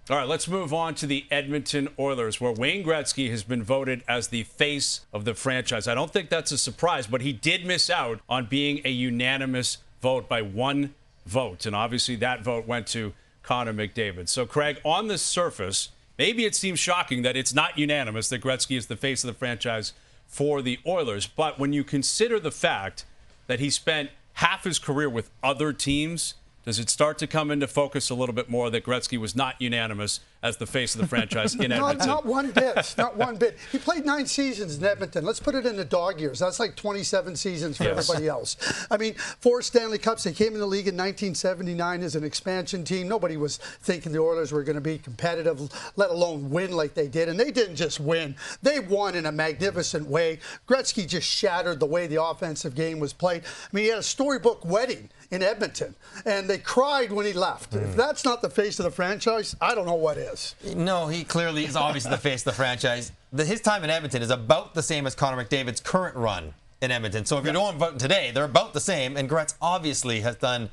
All right, let's move on to the Edmonton Oilers, where Wayne Gretzky has been voted as the face of the franchise. I don't think that's a surprise, but he did miss out on being a unanimous vote by one vote. And obviously that vote went to Connor McDavid. So, Craig, on the surface, maybe it seems shocking that it's not unanimous that Gretzky is the face of the franchise for the Oilers. But when you consider the fact that he spent half his career with other teams, does it start to come into focus a little bit more that Gretzky was not unanimous as the face of the franchise in Edmonton? Not one bit. Not one bit. He played 9 seasons in Edmonton. Let's put it in the dog years. That's like 27 seasons for everybody else. I mean, 4 Stanley Cups. They came in the league in 1979 as an expansion team. Nobody was thinking the Oilers were going to be competitive, let alone win like they did. And they didn't just win. They won in a magnificent way. Gretzky just shattered the way the offensive game was played. I mean, he had a storybook wedding in Edmonton, and they cried when he left. If that's not the face of the franchise, I don't know what is. No, he clearly is obviously the face of the franchise. His time in Edmonton is about the same as Connor McDavid's current run in Edmonton. So if you're doing voting today, they're about the same, and Gretz obviously has done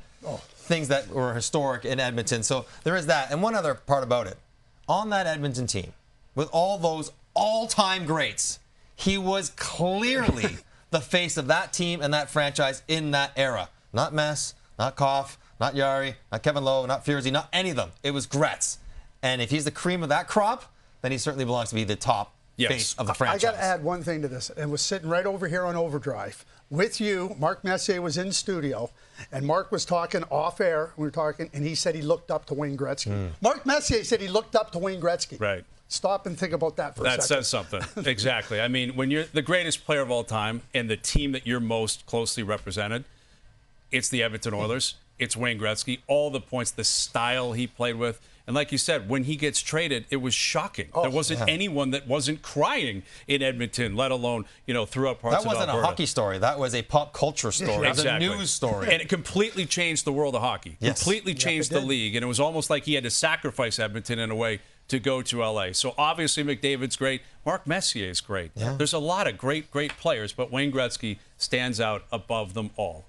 things that were historic in Edmonton. So there is that. And one other part about it. On that Edmonton team, with all those all-time greats, he was clearly the face of that team and that franchise in that era. Not Mess, not Koff, not Yari, not Kevin Lowe, not Furzy, not any of them. It was Gretz. And if he's the cream of that crop, then he certainly belongs to be the top face of the franchise. I got to add one thing to this. It was sitting right over here on OverDrive with you. Mark Messier was in studio, and Mark was talking off air. We were talking, and he said he looked up to Wayne Gretzky. Mark Messier said he looked up to Wayne Gretzky. Right. Stop and think about that for a second. That says something. Exactly. I mean, when you're the greatest player of all time and the team that you're most closely represented, it's the Edmonton Oilers. It's Wayne Gretzky. All the points, the style he played with. And like you said, when he gets traded, it was shocking. There wasn't anyone that wasn't crying in Edmonton, let alone, throughout parts of Alberta. That wasn't a hockey story. That was a pop culture story. Exactly. It was a news story. And it completely changed the world of hockey. Yes. Completely changed the league. And it was almost like he had to sacrifice Edmonton in a way to go to L.A. So obviously McDavid's great. Mark Messier is great. Yeah. There's a lot of great players, but Wayne Gretzky stands out above them all.